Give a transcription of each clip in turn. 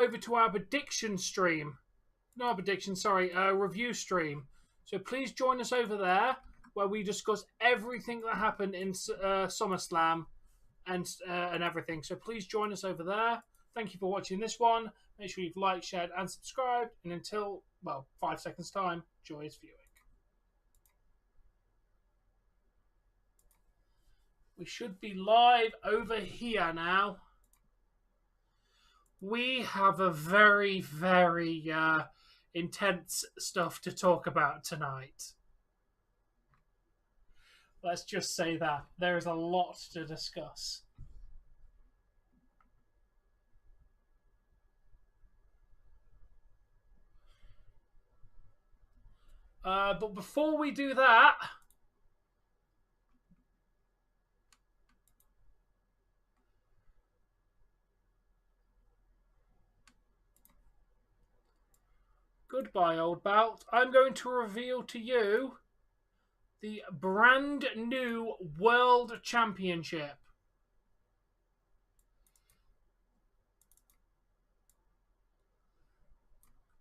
over to our prediction stream. No, prediction, sorry, review stream. So please join us over there where we discuss everything that happened in SummerSlam and everything. So please join us over there. Thank you for watching this one. Make sure you've liked, shared, and subscribed. And until, well, 5 seconds' time, joyous viewing. We should be live over here now. We have a very, very intense stuff to talk about tonight. Let's just say that. There is a lot to discuss. But before we do that, goodbye, old belt. I'm going to reveal to you the brand new World Championship.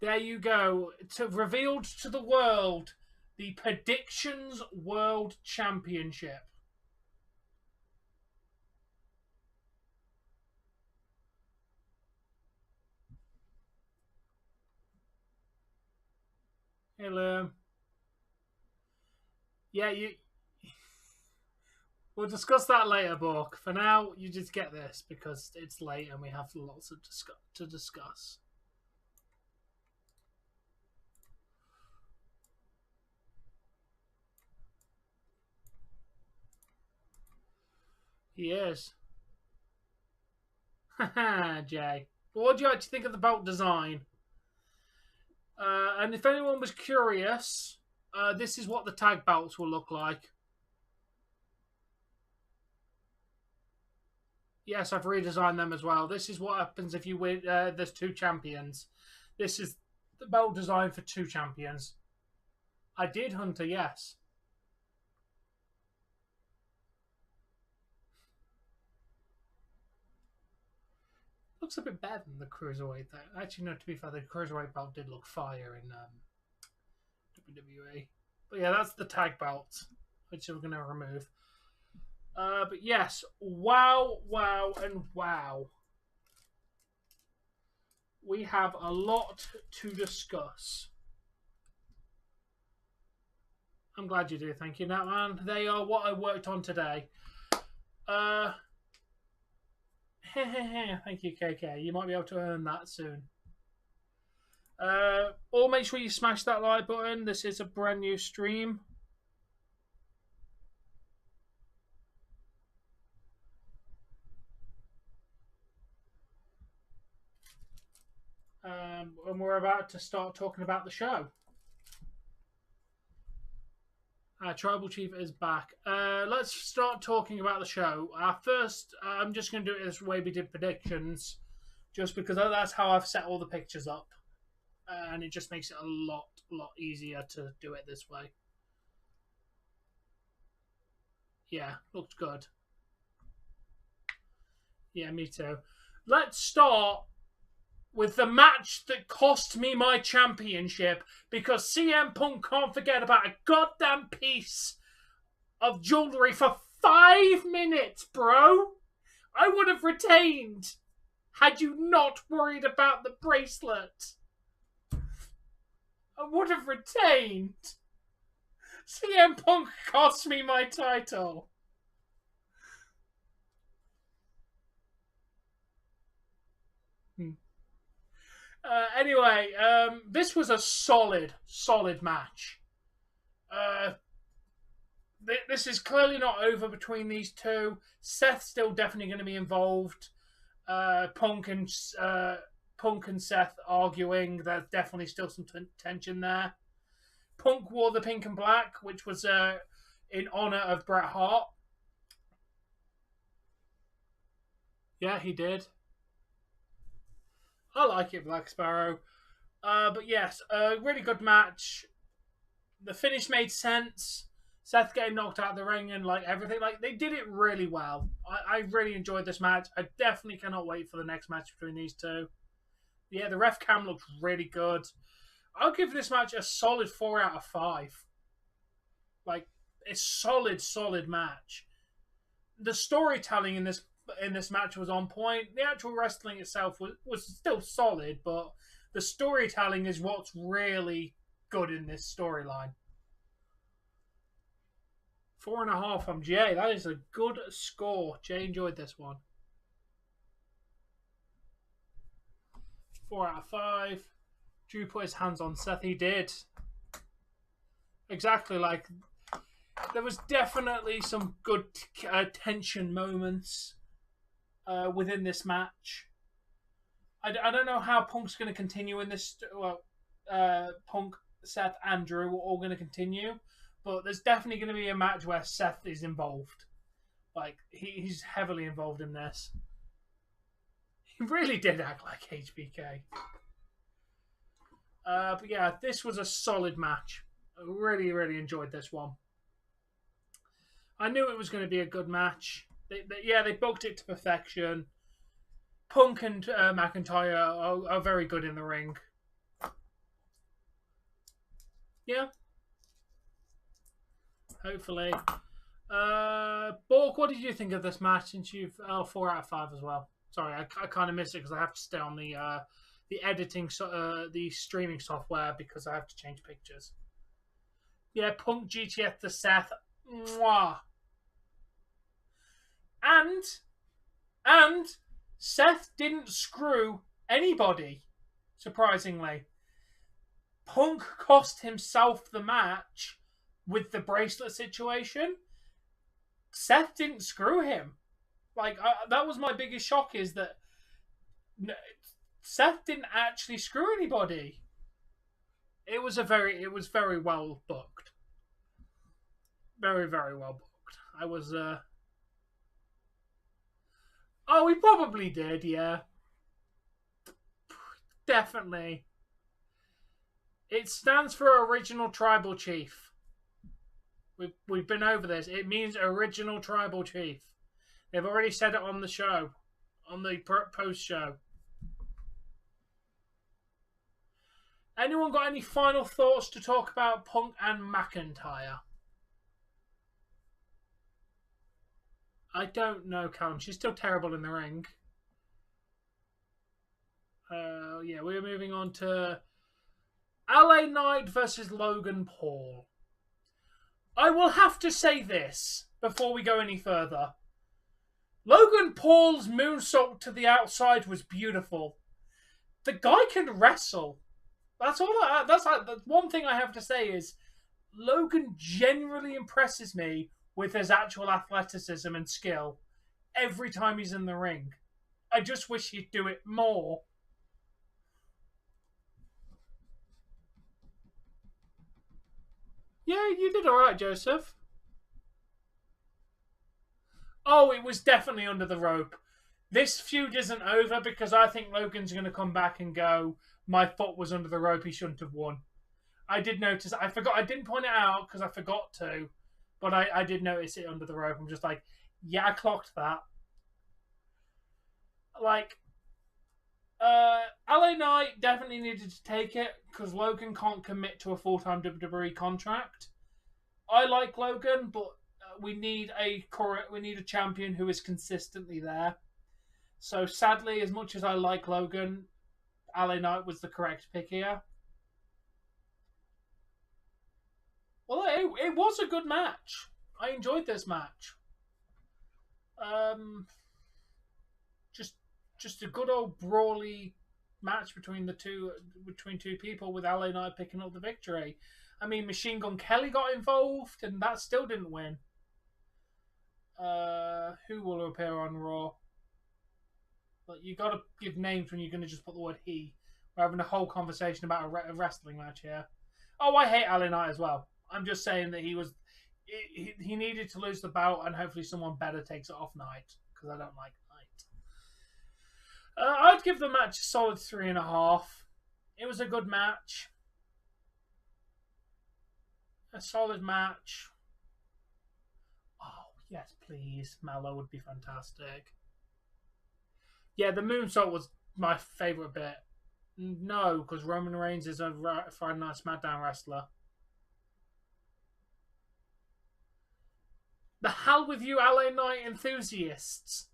There you go. Revealed to the world, the Predictions World Championship. Hello. Yeah, we'll discuss that later, Bork. For now, you just get this because it's late and we have lots to discuss. He is. Haha, Jay. But what do you actually think of the belt design? And if anyone was curious, this is what the tag belts will look like. Yes, I've redesigned them as well. This is what happens if you win. There's 2 champions. This is the belt design for 2 champions. I did, Hunter, yes. Looks a bit better than the Cruiserweight, though. Actually, no, to be fair, the Cruiserweight belt did look fire in WWE. But yeah, that's the tag belt, which we're going to remove. But yes, wow, wow, and wow. We have a lot to discuss. I'm glad you do. Thank you, Natman. They are what I worked on today. Thank you, KK. You might be able to earn that soon. Or make sure you smash that like button. This is a brand new stream. And we're about to start talking about the show. Tribal Chief is back. Let's start talking about the show. First, I'm just going to do it this way we did predictions, just because that's how I've set all the pictures up. And it just makes it a lot easier to do it this way. Yeah, looks good. Yeah, me too. Let's start with the match that cost me my championship, because CM Punk can't forget about a goddamn piece of jewellery for 5 minutes, bro. I would have retained had you not worried about the bracelet. I would have retained. CM Punk cost me my title. Anyway, this was a solid match. This is clearly not over between these two. Seth's still definitely going to be involved. Punk and Seth arguing. There's definitely still some tension there. Punk wore the pink and black, which was in honor of Bret Hart. Yeah, he did. I like it, Black Sparrow. But yes, a really good match. The finish made sense. Seth getting knocked out of the ring and like everything. Like, they did it really well. I really enjoyed this match. I definitely cannot wait for the next match between these two. Yeah, the ref cam looked really good. I'll give this match a solid 4 out of 5. Like, a solid match. The storytelling in this match was on point. The actual wrestling itself was still solid, but the storytelling is what's really good in this storyline. 4.5 from Jay. That is a good score. Jay enjoyed this one. 4 out of 5. Drew put his hands on Seth. He did. Exactly. Like, there was definitely some good tension moments within this match. I don't know how Punk's going to continue in this. Well, Punk, Seth, and Drew are all going to continue. But there's definitely going to be a match where Seth is involved. Like, he's heavily involved in this. He really did act like HBK. But yeah, this was a solid match. I really enjoyed this one. I knew it was going to be a good match. They booked it to perfection. Punk and McIntyre are very good in the ring. Yeah. Hopefully. Bork, what did you think of this match? Since you've 4 out of 5 as well. Sorry, I kind of missed it because I have to stay on the editing, the streaming software because I have to change pictures. Yeah, Punk GTF to Seth. Mwah. And Seth didn't screw anybody, surprisingly. Punk cost himself the match with the bracelet situation. Seth didn't screw him. Like, that was my biggest shock, is that Seth didn't actually screw anybody. It was very well booked. Very well booked. I was Oh, he probably did, yeah. Definitely. It stands for Original Tribal Chief. We've been over this. It means Original Tribal Chief. They've already said it on the show, on the post show. Anyone got any final thoughts to talk about Punk and McIntyre? I don't know, Callum. She's still terrible in the ring. Yeah, we're moving on to LA Knight versus Logan Paul. I will have to say this before we go any further. Logan Paul's moonsault to the outside was beautiful. The guy can wrestle. That's one thing I have to say is Logan generally impresses me with his actual athleticism and skill every time he's in the ring. I just wish he'd do it more. Yeah, you did alright, Joseph. Oh, it was definitely under the rope. This feud isn't over because I think Logan's going to come back and go, my foot was under the rope, he shouldn't have won. I did notice, I didn't point it out because I forgot to, but I did notice it under the rope. I'm just like, yeah, I clocked that. Like, LA Knight definitely needed to take it because Logan can't commit to a full-time WWE contract. I like Logan, but we need a champion who is consistently there. So sadly, as much as I like Logan, LA Knight was the correct pick here. Well, it was a good match. I enjoyed this match. Just a good old brawly match between two people with LA Knight picking up the victory. I mean, Machine Gun Kelly got involved, and that still didn't win. Who will appear on Raw? But you got to give names when you're going to just put the word he. We're having a whole conversation about a wrestling match here. Oh, I hate LA Knight as well. I'm just saying that he needed to lose the belt, and hopefully someone better takes it off Knight, because I don't like Knight. I'd give the match a solid 3.5. It was a good match. A solid match. Oh, yes, please. Mello would be fantastic. Yeah, the moonsault was my favourite bit. No, because Roman Reigns is a Friday Night SmackDown wrestler. The hell with you, LA Knight enthusiasts.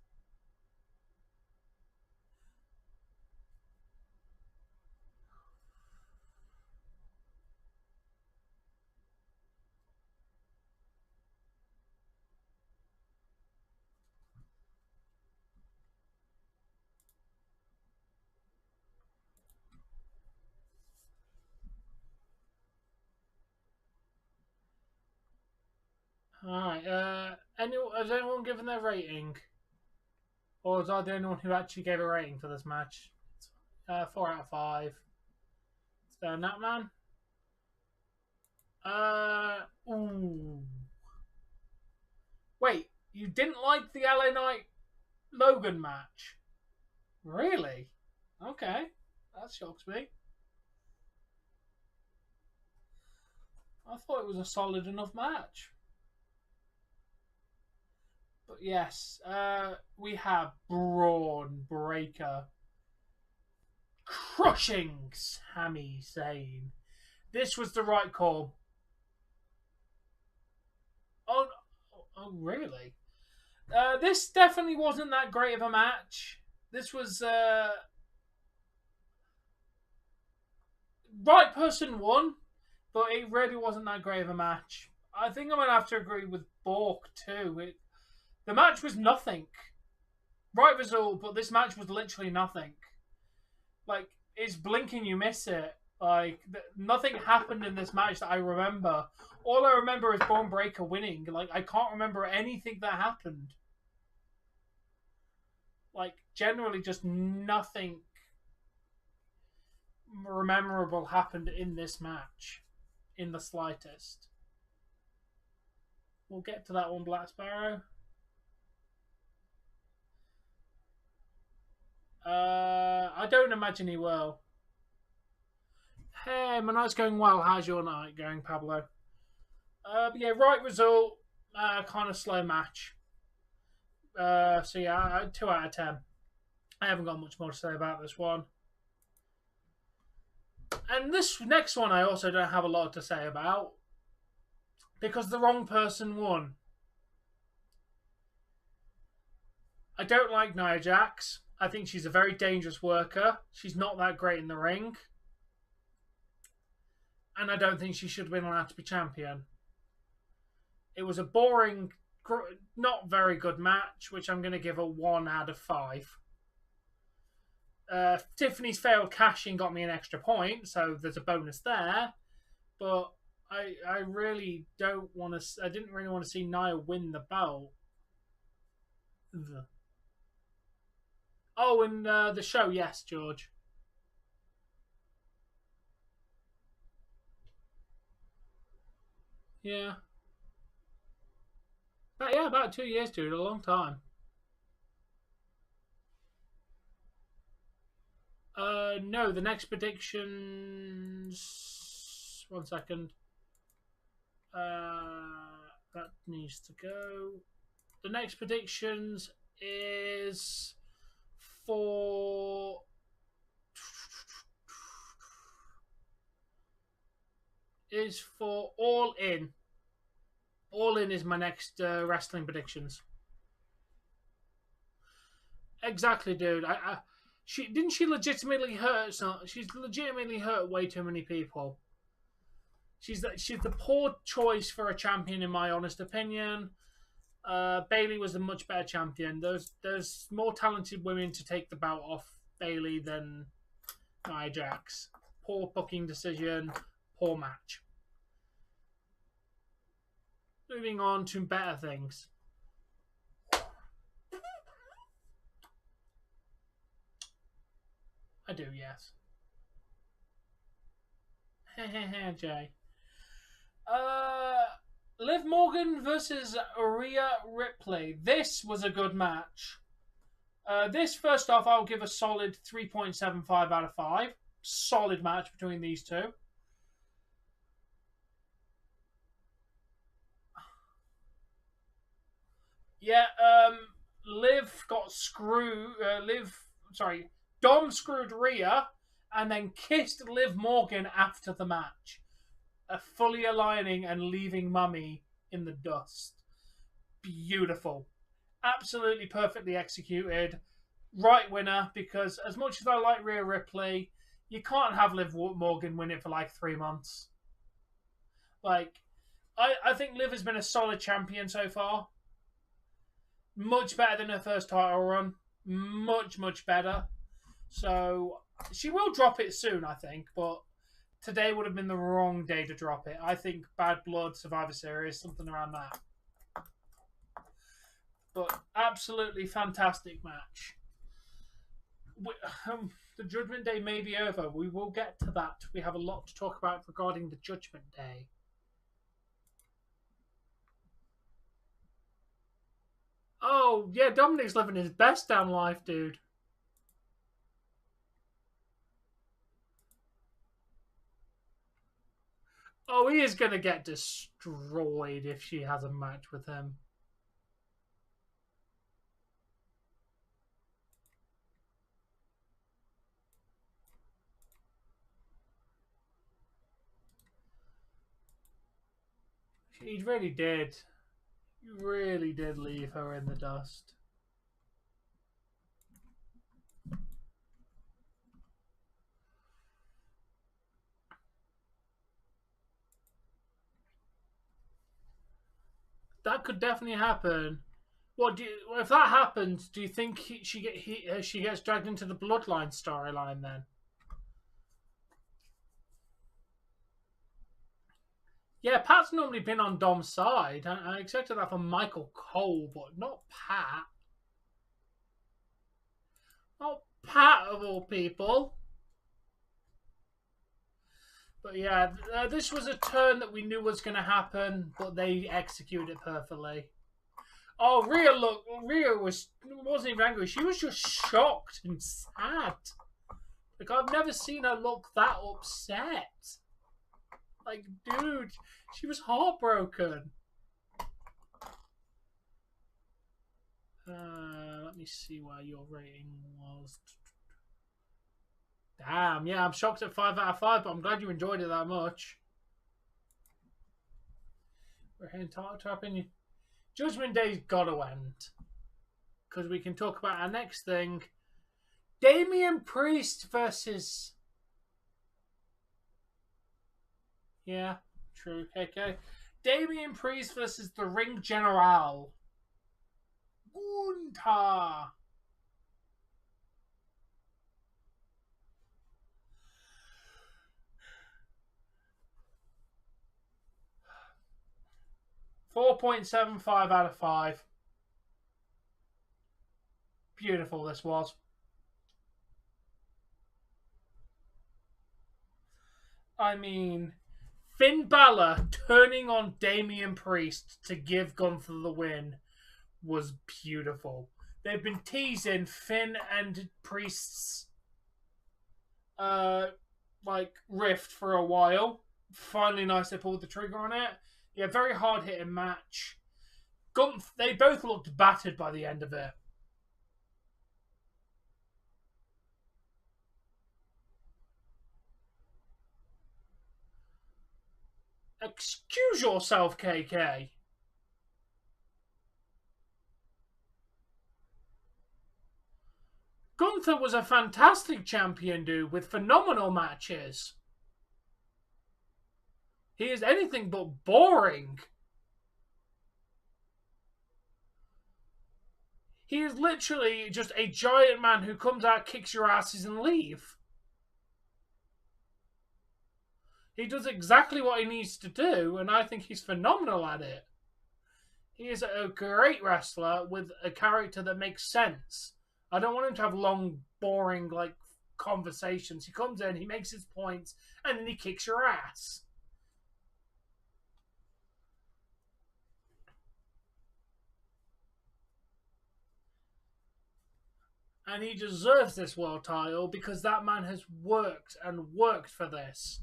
Alright, has anyone given their rating? Or was I the only one who actually gave a rating for this match? 4 out of 5. So, that man? Ooh. Wait, you didn't like the LA Knight Logan match? Really? Okay, that shocks me. I thought it was a solid enough match. But yes, we have Bron Breakker crushing Sami Zayn. This was the right call. Oh, really? This definitely wasn't that great of a match. This was right person won, but it really wasn't that great of a match. I think I'm gonna have to agree with Bork too. The match was nothing. Right result, but this match was literally nothing. Like, it's blinking, you miss it. Like, nothing happened in this match that I remember. All I remember is Bron Breakker winning. Like, I can't remember anything that happened. Like, generally just nothing memorable happened in this match. In the slightest. We'll get to that one, Black Sparrow. I don't imagine he will. Hey, my night's going well. How's your night going, Pablo? But yeah, right result. Kind of slow match. So yeah, 2 out of 10. I haven't got much more to say about this one. And this next one I also don't have a lot to say about. Because the wrong person won. I don't like Nia Jax. I think she's a very dangerous worker. She's not that great in the ring. And I don't think she should have been allowed to be champion. It was a boring, not very good match, which I'm going to give a 1 out of 5. Tiffany's failed cashing got me an extra point, so there's a bonus there. But I really don't want to. I didn't really want to see Nia win the belt. Oh, in the show, yes, George. Yeah. But yeah, about 2 years, dude. A long time. No, the next predictions. 1 second. That needs to go. The next predictions is for All In. All In is my next wrestling predictions. Exactly, dude. She legitimately hurt. She's legitimately hurt way too many people. She's the poor choice for a champion, in my honest opinion. Bayley was a much better champion. There's more talented women to take the belt off Bayley than Nia Jax. Poor booking decision. Poor match. Moving on to better things. I do, yes. Jay. Liv Morgan versus Rhea Ripley. This was a good match. This, first off, I'll give a solid 3.75 out of 5. Solid match between these two. Yeah, Liv got screwed. Dom screwed Rhea, and then kissed Liv Morgan after the match, fully aligning and leaving Mummy in the dust. Beautiful. Absolutely perfectly executed. Right winner, because as much as I like Rhea Ripley, you can't have Liv Morgan win it for like 3 months. Like, I think Liv has been a solid champion so far. Much better than her first title run. Much, much better. So, she will drop it soon, I think, but today would have been the wrong day to drop it. I think Bad Blood, Survivor Series, something around that. But absolutely fantastic match. The Judgment Day may be over. We will get to that. We have a lot to talk about regarding the Judgment Day. Oh, yeah, Dominik's living his best damn life, dude. Oh, he is going to get destroyed if she has a match with him. He really did. He really did leave her in the dust. That could definitely happen. What if that happens? Do you think she gets dragged into the Bloodline storyline then? Yeah, Pat's normally been on Dom's side. I expected that from Michael Cole, but not Pat. Not Pat of all people. But yeah, this was a turn that we knew was going to happen, but they executed it perfectly. Oh, Rhea wasn't even angry. She was just shocked and sad. Like, I've never seen her look that upset. Like, dude, she was heartbroken. Let me see where your rating was. Damn, yeah, I'm shocked at 5 out of 5, but I'm glad you enjoyed it that much. We're heading to our opinion. Judgment Day's gotta end. Because we can talk about our next thing. Damien Priest versus... Yeah, true, okay. Damien Priest versus the Ring General. Gunther. .75 out of 5. Beautiful this was. I mean, Finn Balor turning on Damien Priest to give Gunther the win was beautiful. They've been teasing Finn and Priest's rift for a while. Finally nice they pulled the trigger on it. Yeah, very hard hitting match. They both looked battered by the end of it. Excuse yourself, KK. Gunther was a fantastic champion, dude, with phenomenal matches. He is anything but boring. He is literally just a giant man who comes out, kicks your asses, and leave. He does exactly what he needs to do, and I think he's phenomenal at it. He is a great wrestler with a character that makes sense. I don't want him to have long, boring, conversations. He comes in, he makes his points, and then he kicks your ass. And he deserves this world title because that man has worked and worked for this.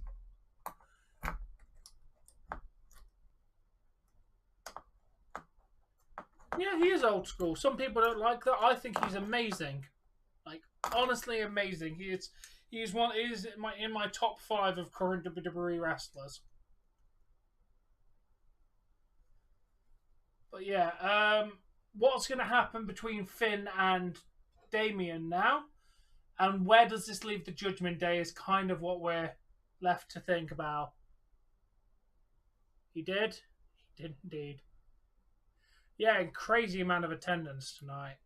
Yeah, he is old school. Some people don't like that. I think he's amazing. Like, honestly amazing. He's in my top 5 of current WWE wrestlers. But yeah, what's going to happen between Finn and Damien now? And where does this leave the Judgment Day is kind of what we're left to think about. He did? He did indeed. Yeah, crazy amount of attendance tonight.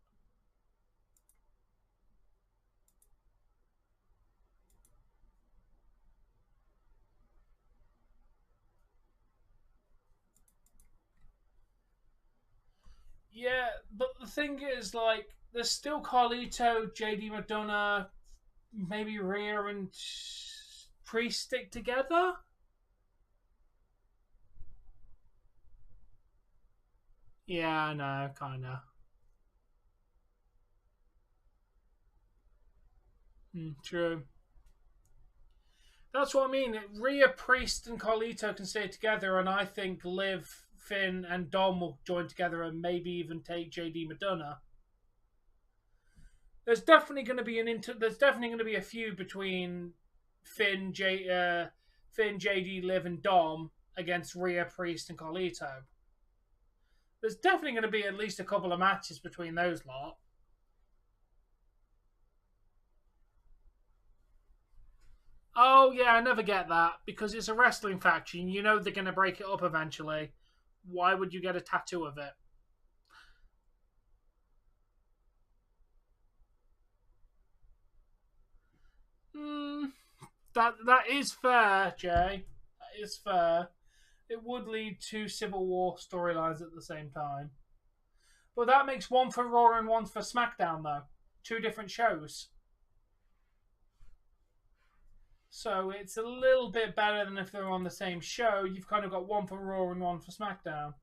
Yeah, but the thing is, like, there's still Carlito, JD McDonough, maybe Rhea and Priest stick together? Yeah, I know, kinda. True. That's what I mean. Rhea, Priest, and Carlito can stay together, and I think Liv, Finn, and Dom will join together and maybe even take JD McDonough. There's definitely going to be There's definitely going to be a feud between Finn, JD, Liv, and Dom against Rhea, Priest, and Carlito. There's definitely going to be at least a couple of matches between those lot. Oh, yeah, I never get that. Because it's a wrestling faction. You know they're going to break it up eventually. Why would you get a tattoo of it? That is fair, Jay. That is fair. It would lead to Civil War storylines at the same time. But that makes one for Raw and one for SmackDown, though. Two different shows. So it's a little bit better than if they're on the same show. You've kind of got one for Raw and one for SmackDown.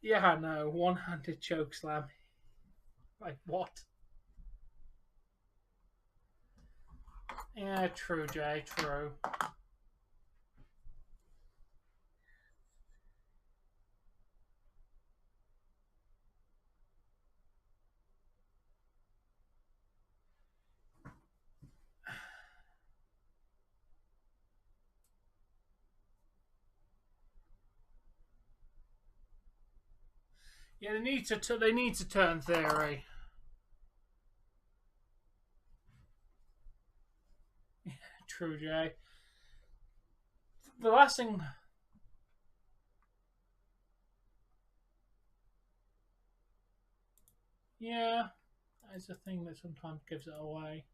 Yeah, I know. One-handed chokeslam. Like, what? Yeah, true, Jay. True. Yeah, they need to turn Theory. True, Jay. The last thing. Yeah, that's a thing that sometimes gives it away.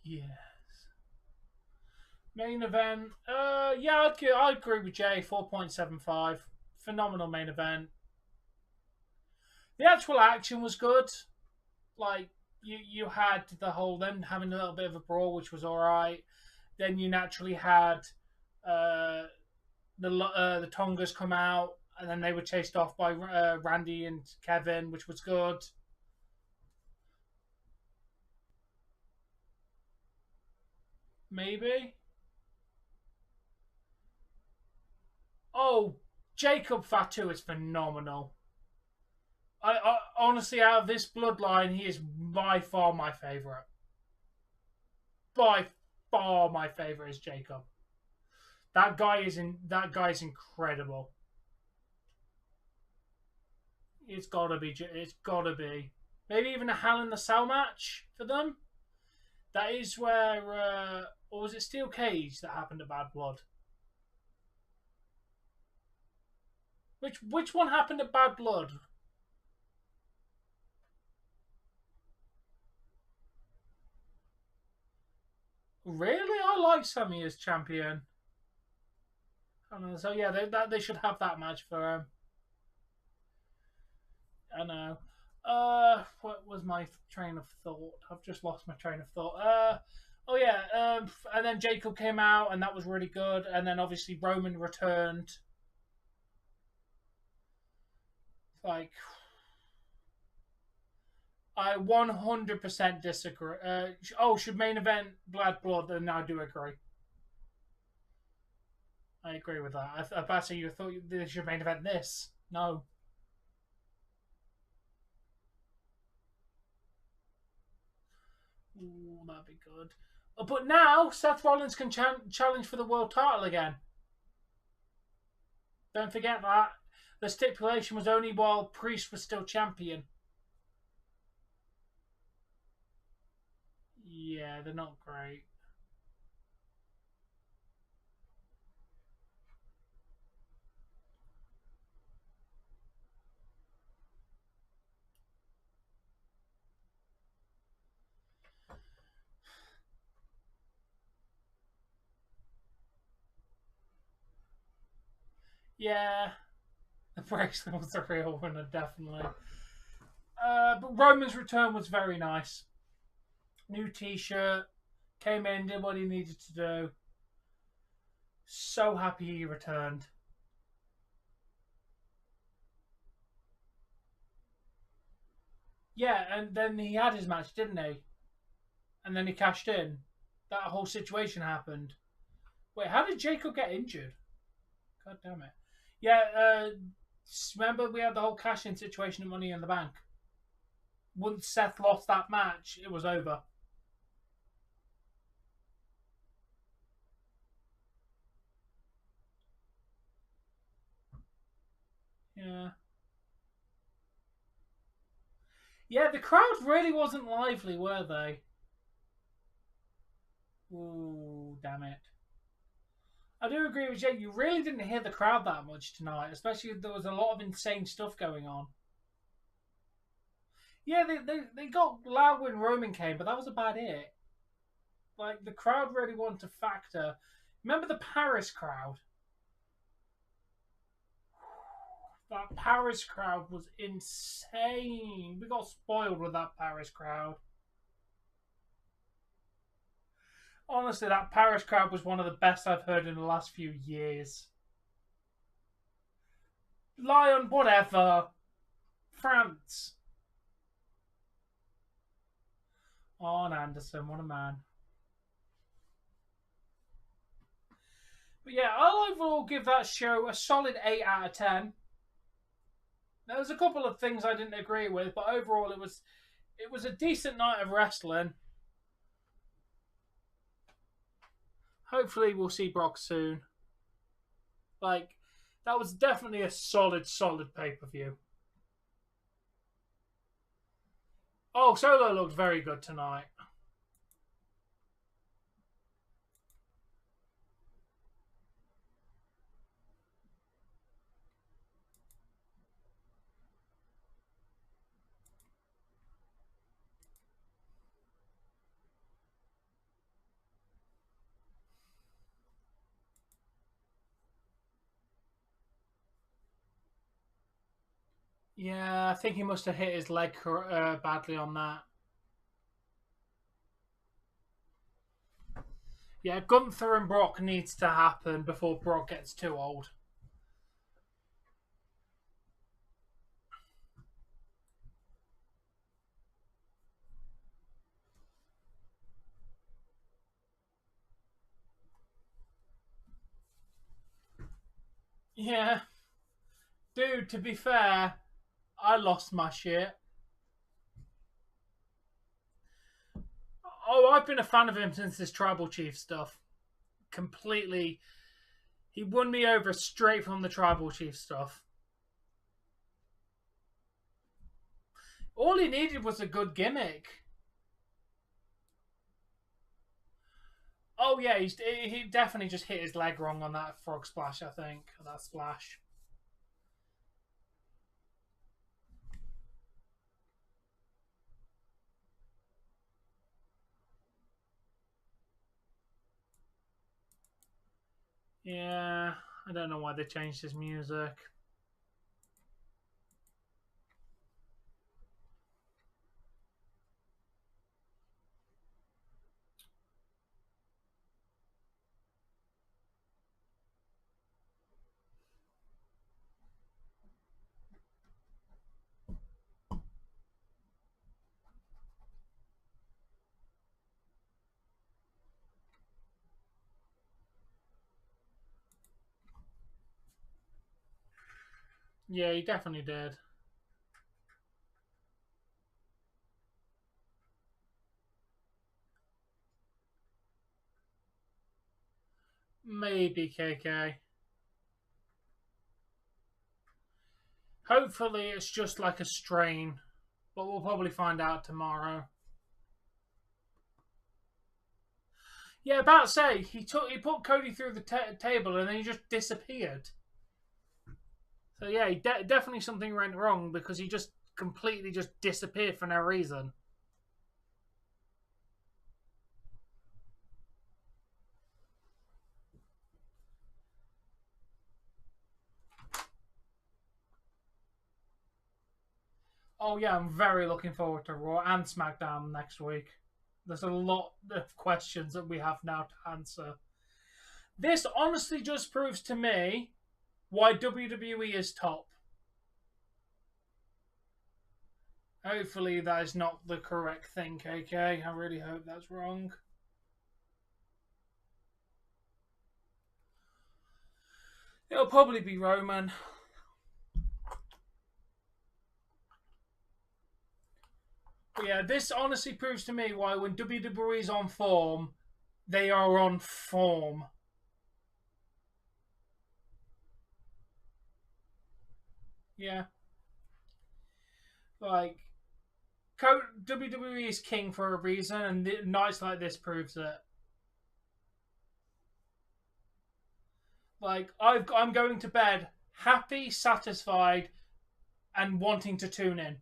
Yes. Main event. Yeah, I'd agree with Jay. 4.75. Phenomenal main event. The actual action was good. Like you had the whole them having a little bit of a brawl, which was all right. Then you naturally had uh, the Tongas come out, and then they were chased off by Randy and Kevin, which was good. Maybe. Oh, Jacob Fatu is phenomenal. I honestly, out of this bloodline, he is by far my favorite. By far, my favorite is Jacob. That guy is incredible. It's gotta be. It's gotta be. Maybe even a Hell in the Cell match for them. That is where, or was it Steel Cage that happened at Bad Blood? Which one happened at Bad Blood? Really, I like Sami as champion. I don't know. So yeah, they should have that match for I know. What was my train of thought? I've just lost my train of thought. Oh yeah. And then Jacob came out, and that was really good. And then obviously Roman returned. Like, I 100% disagree. Should main event Blood? And I do agree. I agree with that. I about to say you thought they should main event this. No. Ooh, that'd be good. But now Seth Rollins can challenge for the world title again. Don't forget that. The stipulation was only while Priest was still champion. Yeah, they're not great. Yeah, the bracelet was the real winner, definitely. But Roman's return was very nice. New t-shirt, came in, did what he needed to do. So happy he returned. Yeah, and then he had his match, didn't he? And then he cashed in. That whole situation happened. Wait, how did Jacob get injured? God damn it. Yeah, remember we had the whole cash-in situation at Money in the Bank? Once Seth lost that match, it was over. Yeah. Yeah, the crowd really wasn't lively, were they? Ooh, damn it. I do agree with Jake. You really didn't hear the crowd that much tonight, especially if there was a lot of insane stuff going on. Yeah, they got loud when Roman came, but that was about it. Like, the crowd really wanted to factor. Remember the Paris crowd? That Paris crowd was insane. We got spoiled with that Paris crowd. Honestly, that Paris crowd was one of the best I've heard in the last few years. Lyon, whatever. France. On Anderson, what a man. But yeah, I'll overall give that show a solid 8 out of 10. There was a couple of things I didn't agree with, but overall it was a decent night of wrestling. Hopefully we'll see Brock soon. Like, that was definitely a solid pay-per-view. Oh, Solo looked very good tonight. Yeah, I think he must have hit his leg badly on that. Yeah, Gunther and Brock needs to happen before Brock gets too old. Yeah. Dude, to be fair, I lost my shit. Oh, I've been a fan of him since this Tribal Chief stuff. Completely. He won me over straight from the Tribal Chief stuff. All he needed was a good gimmick. Oh, yeah, he definitely just hit his leg wrong on that frog splash, I think. That splash. Yeah, I don't know why they changed his music. Yeah, he definitely did. Maybe KK. Hopefully it's just like a strain, but we'll probably find out tomorrow. Yeah, about to say he put Cody through the table and then he just disappeared. So yeah, definitely something went wrong because he just completely just disappeared for no reason. Oh yeah, I'm very looking forward to Raw and SmackDown next week. There's a lot of questions that we have now to answer. This honestly just proves to me why WWE is top. Hopefully that is not the correct thing, KK. I really hope that's wrong. It'll probably be Roman. But yeah, this honestly proves to me why when WWE is on form, they are on form. Yeah. Like, WWE is king for a reason, and nights like this proves it. Like, I'm going to bed happy, satisfied, and wanting to tune in.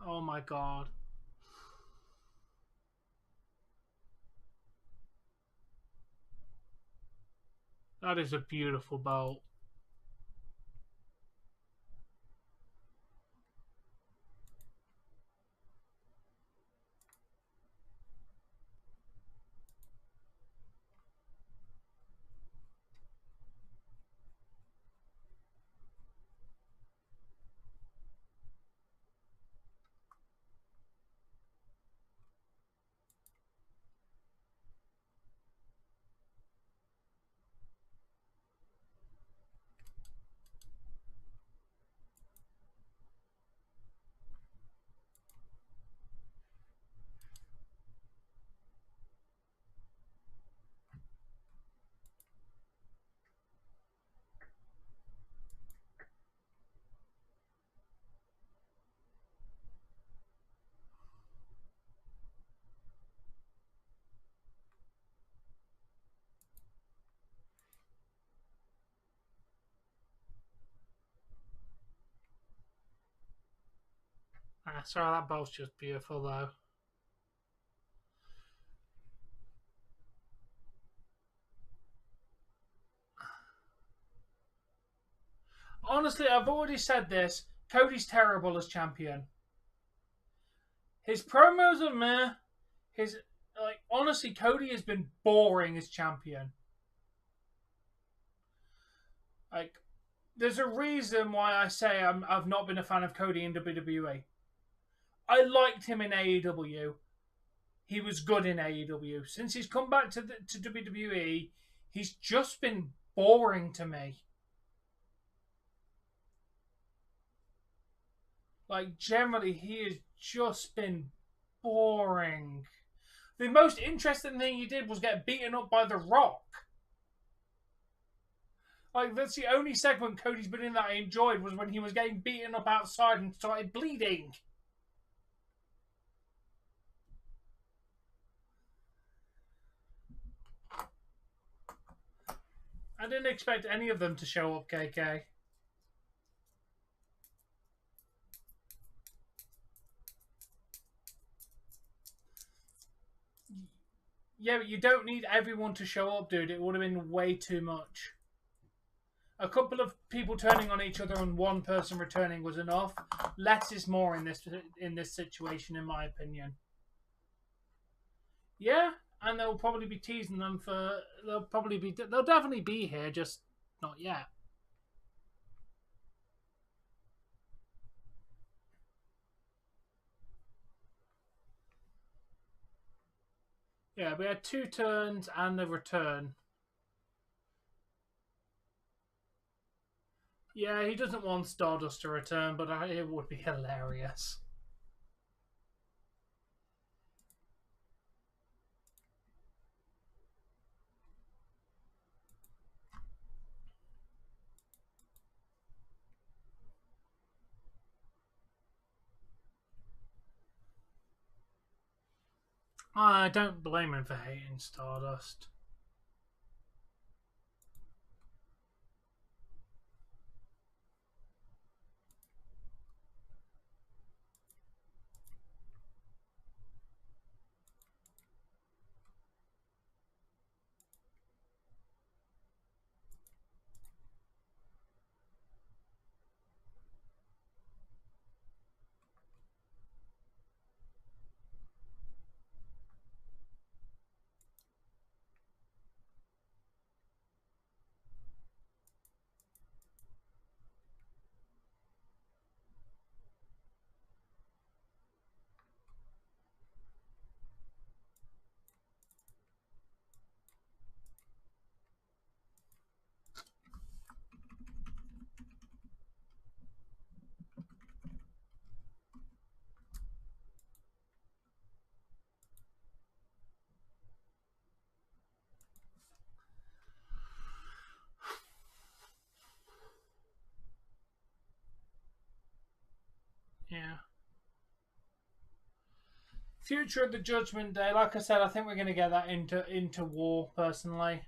Oh my god. That is a beautiful bolt. Sorry, that bolt's just beautiful though. Honestly, I've already said this. Cody's terrible as champion. His promos are meh. Honestly, Cody has been boring as champion. Like, there's a reason why I say I've not been a fan of Cody in WWE. I liked him in AEW. He was good in AEW. Since he's come back to WWE, he's just been boring to me. Like, generally, he has just been boring. The most interesting thing he did was get beaten up by The Rock. Like, that's the only segment Cody's been in that I enjoyed was when he was getting beaten up outside and started bleeding. I didn't expect any of them to show up, KK. Yeah, but you don't need everyone to show up, dude. It would have been way too much. A couple of people turning on each other and one person returning was enough. Less is more in this situation, in my opinion. Yeah, and they'll probably be teasing them for. They'll definitely be here, just not yet. Yeah, we had 2 turns and the return. Yeah, he doesn't want Stardust to return, but it would be hilarious. I don't blame him for hating Stardust. Yeah. Future of the Judgment Day. Like I said, I think we're going to get that into War, personally.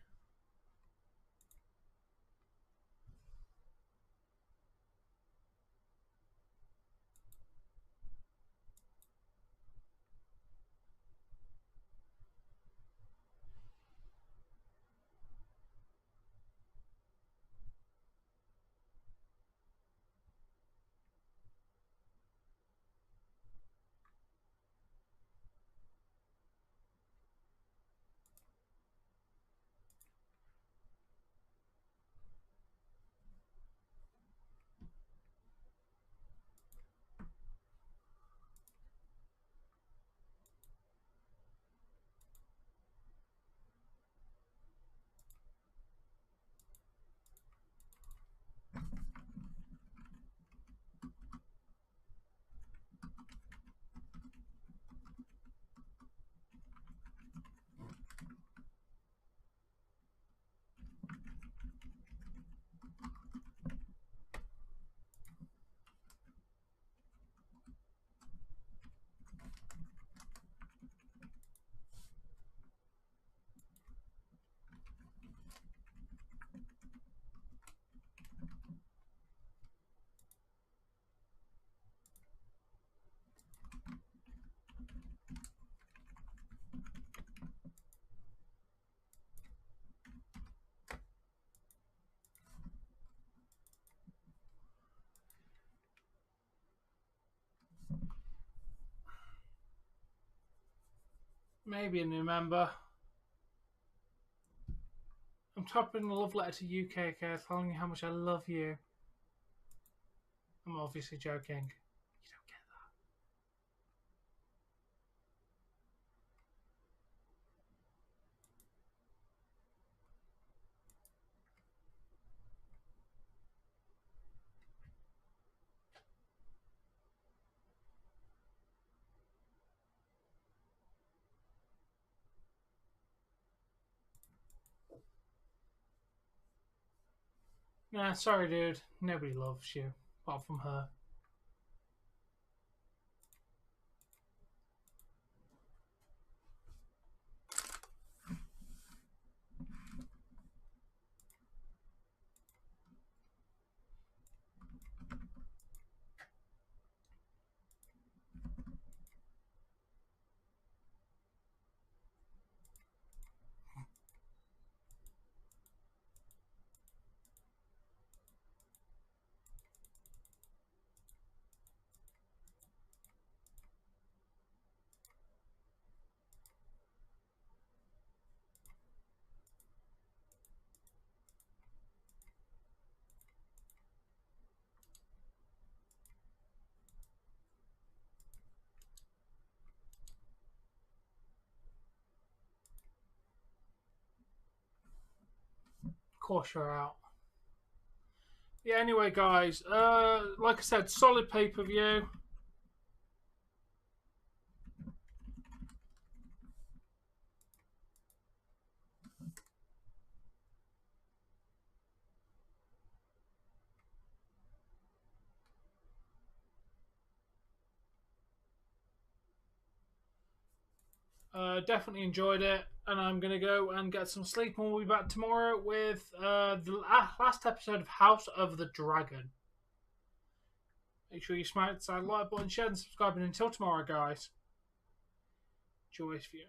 Maybe a new member. I'm typing a love letter to UKK telling you how much I love you. I'm obviously joking. You don't get that. Nah, sorry, dude. Nobody loves you apart from her. course you're out. Yeah, anyway, guys, like I said, solid pay-per-view. Definitely enjoyed it, and I'm going to go and get some sleep, and we'll be back tomorrow with the last episode of House of the Dragon. Make sure you smash that like button, share, and subscribe, and until tomorrow, guys, joyous viewing.